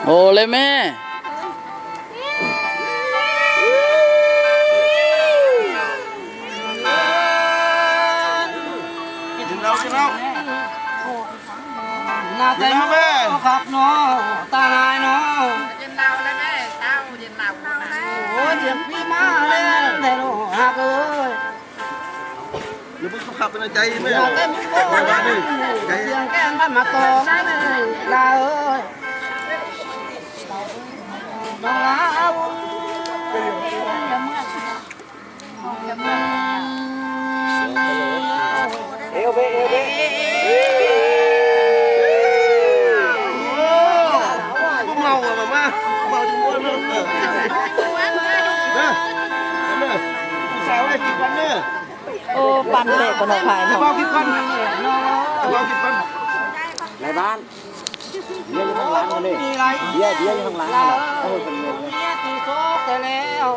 โอ้เลยแม่นาแต่แม่ครับน้องตาลายน้องเย็นเราเลยแม่เช้าเย็นเราโอ้เสียงพี่มาเลยแต่น้องหักเอ้ยเดี๋ยวมึงขับเป็นใจแม่ นาแต่มึงโอ้เสียงแก้มบ้านมาตองลาเอ้ยน้องลาเอวเบเอวเบเมาอะมาเมาจนม้วนเลยนะผู้สาวให้กินกันเนอะ โอ้ปั่นเด็กคนออกขายเนาะ เมากินกันเมากินกัน ในบ้านเลี้ยงอยู่ข้างหลังคนนี้เลี้ยงอยู่ข้างหลังเขาเป็นเงิน ตีโซ่แต่แล้ว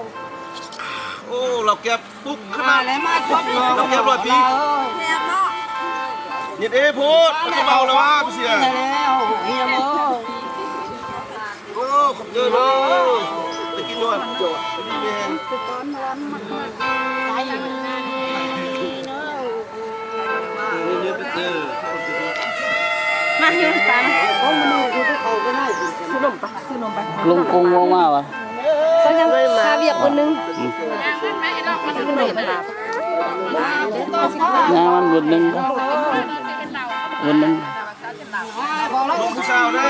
โอ้เราเก็บปุ๊บข มา นาด แล้วมาชดน้อง เราเก็บร้อยปีเนี่ยเอ้พูดมันเมาแล้วว่าเสีย แล้วเฮียโม โอ้ขอบเยอะเลยไปกินด้วยโจ้ไปกินเองเนี่ยไปเจอ มาเฮียตา ลุงกงงงมากวะ เขายังพาเบียกคนนึง งานมันวันหนึ่งวันหนึ่ง ลูกผู้สาวได้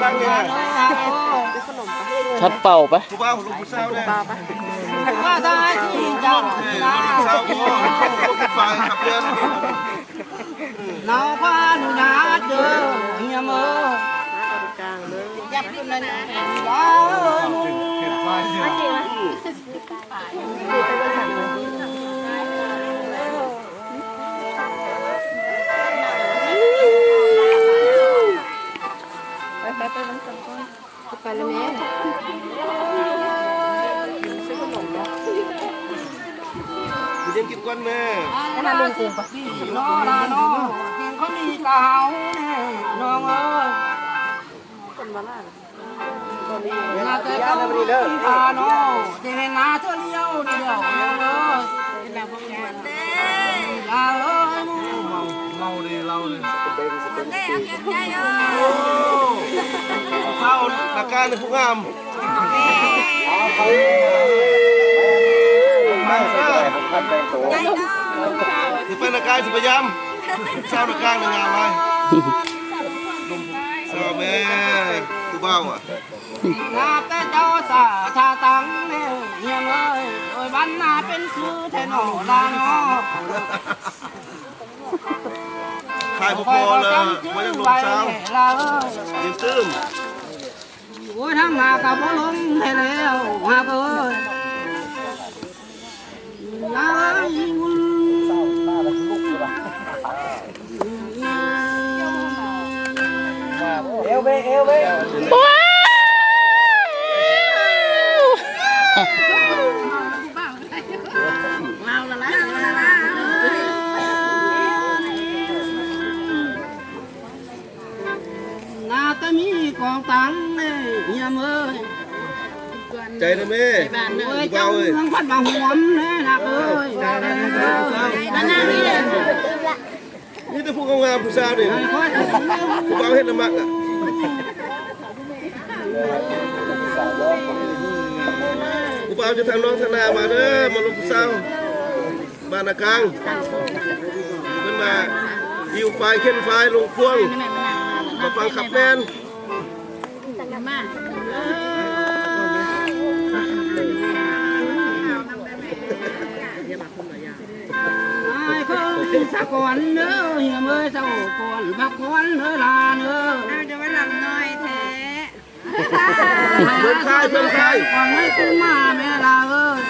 ตั้งเนี่ย ชัดเป่าไป ผู้บ่าวลูกผู้สาวได้ ว่าได้ที่เจ้า ลูกผู้สาวพ่อลูกฝ่ายขับเรือน น้องพาหนูนาเจอเฮียโมยับขึ้นเลยนะไปแล้วแม่ซื้อขนมเนาะ เลี้ยงกินก้อนแม่ มาลุงกูปะ น้องลาน้องกินข้าวเหนียวเก่าน้องเอ้ยนาแต่ก็ตาน้องเจริญนาเธอเลี้ยวเดียวน้องเอ้ยลาเอ้ยมึง เมาดีเราเลยเข้าหลักการในผู้งามที่เป็นหลักการที่พยายามเช้าหลักการในงานไว้เช้าแม่ผู้เบ้าอ่ะ นาแต่เจ้าสาชาตังเลี้ยวเฮียเอ้ยโอ้ยบ้านนาเป็นคือแทนอลาน้อง ขายพอเลยไม่ได้ลงเช้ายิงตื้ม โอ้ยทั้งหากับบ่ลงให้แล้วหาเอ้ยลาบุญเอวเบเอวเบ ว้าว นาตะมีกองตังเฮียเอ้ย ใจนะแม่ เอ้ยเจ้าเมืองพัดบางหวมแน่นักเอ้ยนั่นนี่ นี่แต่ผู้งามผู้สาวนี่ผู้เบ้าเฮ็ดน้ำมักอ่ะผู้เบ้าจะทำน้องทนามาเด้อมาลงผู้สาวบ้านนากลางมันมาหิวไฟเข้นไฟลงพวงมาฟังขับแมน ไอ้เขาสะก่อนเด้อเฮียเอ้ยเจ้าก่อนบักก่อนเด้อลาเด้อ จะมาหลังน้อยแท้ เพิ่มค่าย ก่อนให้ขึ้นมาแม่ลาเอ้ย